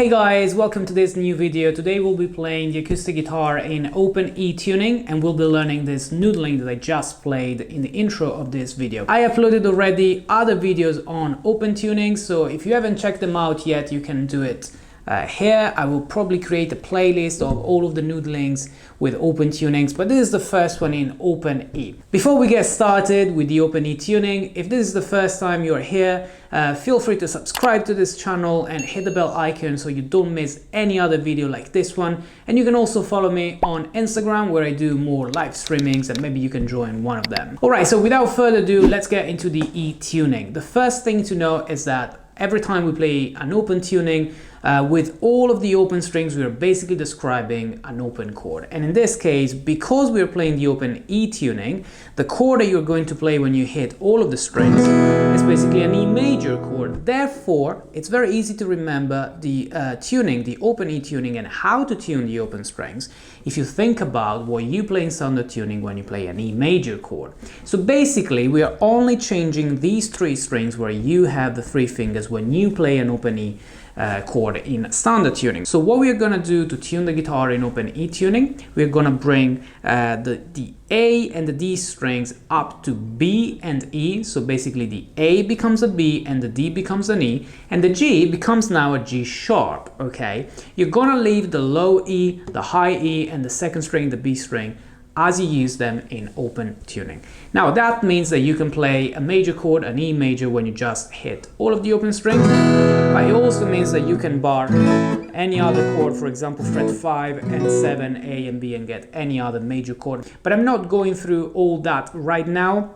Hey guys, welcome to this new video. Today we'll be playing the acoustic guitar in open E tuning and we'll be learning this noodling that I just played in the intro of this video. I uploaded already other videos on open tuning, so if you haven't checked them out yet, you can do it here. I will probably create a playlist of all of the noodlings with open tunings, but this is the first one in open E. Before we get started with the open E tuning, if this is the first time you're here, feel free to subscribe to this channel and hit the bell icon so you don't miss any other video like this one. And you can also follow me on Instagram where I do more live streamings and maybe you can join one of them. Alright, so without further ado, let's get into the E tuning. The first thing to know is that every time we play an open tuning, with all of the open strings, we are basically describing an open chord. And in this case, because we are playing the open E tuning, the chord that you're going to play when you hit all of the strings is basically an E major chord. Therefore, it's very easy to remember the tuning, the open E tuning, and how to tune the open strings if you think about what you play in standard tuning when you play an E major chord. So basically, we are only changing these three strings where you have the three fingers when you play an open E chord in standard tuning. So what we are going to do to tune the guitar in open E tuning, we're going to bring the A and the D strings up to B and E. So basically the A becomes a B and the D becomes an E, and the G becomes now a G sharp. Okay, you're going to leave the low E, the high E, and the second string, the B string, as you use them in open tuning. Now that means that you can play a major chord, an E major, when you just hit all of the open strings, but it also means that you can bar any other chord, for example fret 5 and 7, A and B, and get any other major chord. But I'm not going through all that right now,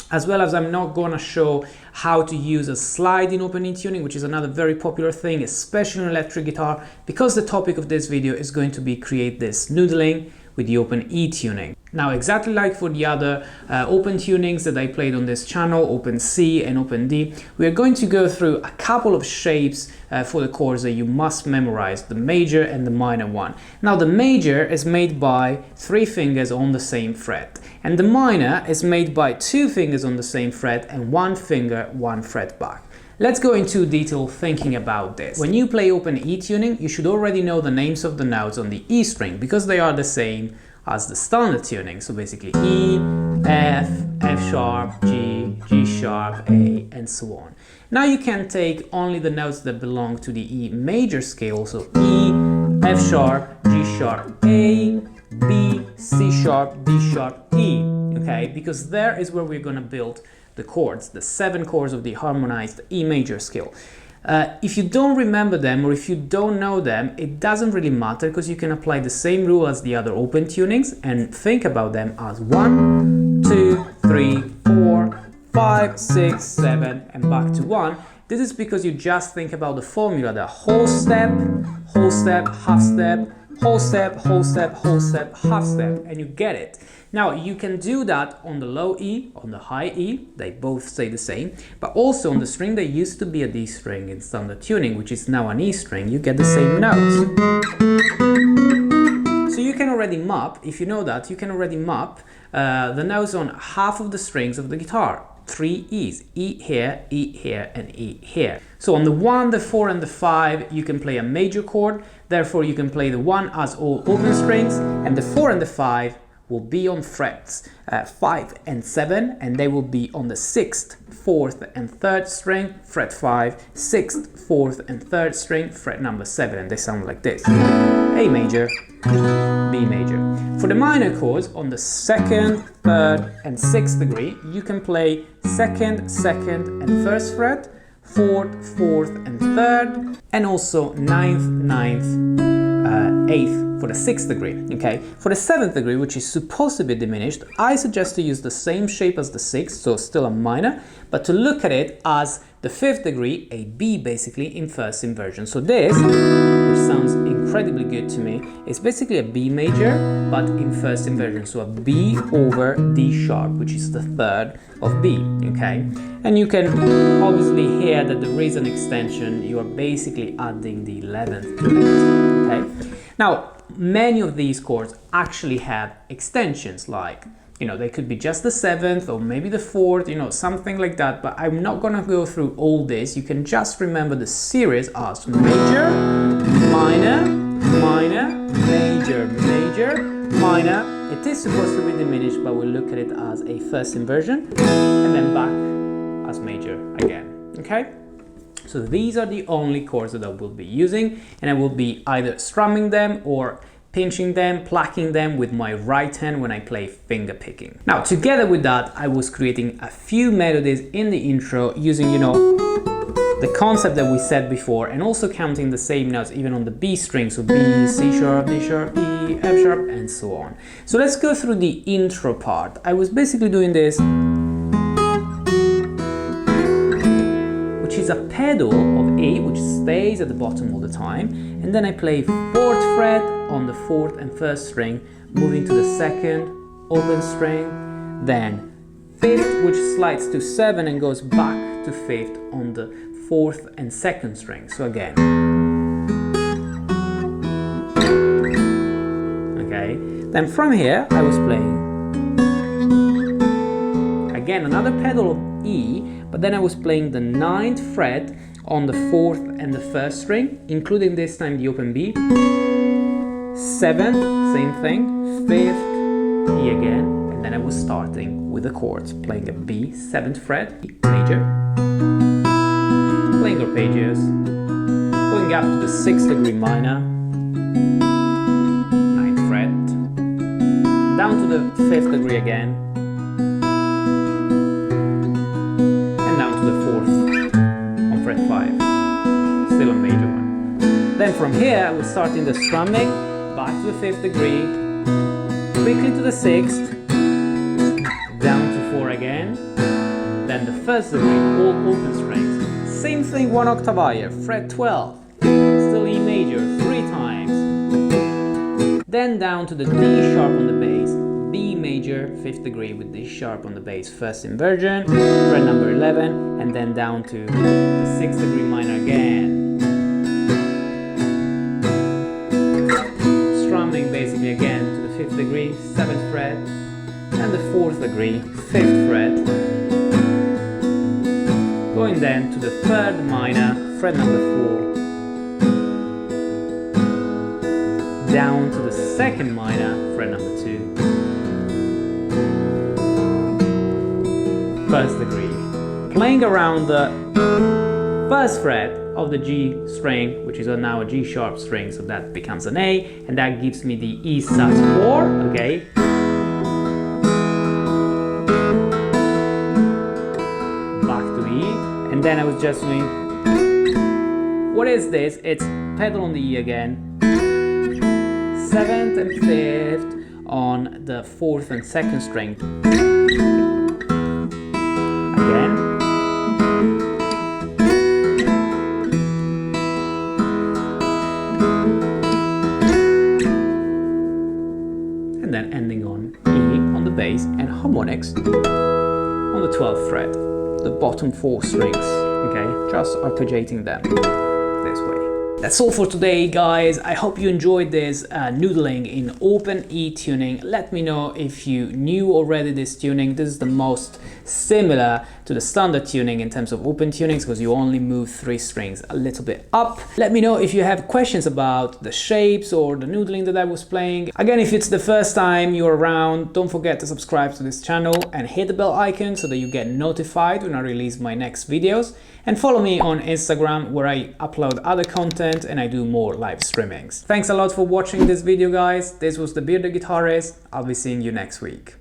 as well as I'm not going to show how to use a slide in open E tuning, which is another very popular thing, especially in electric guitar, because the topic of this video is going to be create this noodling with the open E tuning. Now, exactly like for the other open tunings that I played on this channel, open C and open D, we are going to go through a couple of shapes for the chords that you must memorize, the major and the minor one. Now, the major is made by three fingers on the same fret, and the minor is made by two fingers on the same fret and one finger, one fret back. Let's go into detail thinking about this. When you play open E tuning, you should already know the names of the notes on the E string because they are the same as the standard tuning. So basically E, F, F sharp, G, G sharp, A, and so on. Now you can take only the notes that belong to the E major scale. So E, F sharp, G sharp, A, B, C sharp, D sharp, E. Okay, because there is where we're going to build the chords, the 7 chords of the harmonized E major scale. If you don't remember them or if you don't know them, it doesn't really matter because you can apply the same rule as the other open tunings and think about them as 1, 2, 3, 4, 5, 6, 7 and back to 1. This is because you just think about the formula, the whole step, half step, whole step, whole step, whole step, half step, and you get it. Now you can do that on the low E, on the high E, they both say the same, but also on the string that used to be a D string in standard tuning, which is now an E string, you get the same notes. So you can already map, if you know that, you can already map the notes on half of the strings of the guitar. 3 E's, E here, and E here. So on the 1, the 4 and the 5 you can play a major chord, therefore you can play the 1 as all open strings, and the 4 and the 5 will be on frets 5 and 7, and they will be on the 6th, 4th and 3rd string, fret 5, 6th, 4th and 3rd string, fret number 7, and they sound like this: A major, B major. For the minor chords, on the 2nd, 3rd and 6th degree, you can play 2nd, 2nd and 1st fret, 4th, 4th and 3rd, and also 9th, 9th, 8th for the 6th degree. Okay, for the 7th degree, which is supposed to be diminished, I suggest to use the same shape as the 6th, so still a minor, but to look at it as the 5th degree, a B basically in first inversion. So this, which sounds incredibly good to me, is basically a B major but in first inversion, so a B over D sharp, which is the 3rd of B. Okay, and you can obviously hear that there is an extension. You are basically adding the 11th to it. Okay, now many of these chords actually have extensions, like You know, they could be just the 7th or maybe the 4th, you know, something like that, but I'm not gonna go through all this. You can just remember the series as major, minor, minor, major, major, minor. It is supposed to be diminished, but we'll look at it as a first inversion, and then back as major again, okay? So these are the only chords that I will be using, and I will be either strumming them or pinching them, plucking them with my right hand when I play finger picking. Now, together with that, I was creating a few melodies in the intro using, you know, the concept that we said before, and also counting the same notes even on the B string, so B, C sharp, D sharp, E, F sharp, and so on. So let's go through the intro part. I was basically doing this, which is a pedal of A, which stays at the bottom all the time, and then I play 4th fret on the 4th and 1st string, moving to the 2nd open string, then 5th, which slides to 7 and goes back to 5th on the 4th and 2nd string. So again, okay. Then from here I was playing again another pedal of E, but then I was playing the 9th fret on the 4th and the 1st string, including this time the open B, 7th, same thing, 5th, E again, and then I was starting with the chords, playing a B, 7th fret, E major, playing arpeggios, going up to the 6th degree minor, 9th fret, down to the 5th degree again, and down to the 4th on fret 5, still a major one. Then from here I was starting the strumming, back to the 5th degree, quickly to the 6th, down to 4 again, then the 1st degree, all open strings. Same thing 1 octave higher, fret 12, still E major 3 times, then down to the D sharp on the bass, B major, 5th degree with D sharp on the bass, first inversion, fret number 11, and then down to the 6th degree minor again. Strumming basically again to the 5th degree, 7th fret, and the 4th degree, 5th fret. Going then to the 3rd minor, fret number 4, down to the 2nd minor, fret number 2, 1st degree, playing around the 1st fret of the G string, which is now a G sharp string, so that becomes an A, and that gives me the E sus4, okay? And then I was just doing, what is this? It's pedal on the E again, 7th and 5th on the 4th and 2nd string, again, and then ending on E on the bass and harmonics on the 12th fret. The bottom 4 strings, okay, just arpeggiating them this way. That's all for today, guys. I hope you enjoyed this noodling in open E tuning. Let me know if you knew already this tuning. This is the most similar to the standard tuning in terms of open tunings, because you only move 3 strings a little bit up. Let me know if you have questions about the shapes or the noodling that I was playing. Again, if it's the first time you're around, don't forget to subscribe to this channel and hit the bell icon so that you get notified when I release my next videos. And follow me on Instagram, where I upload other content and I do more live streamings. Thanks a lot for watching this video, guys. This was the Bearded Guitarist. I'll be seeing you next week.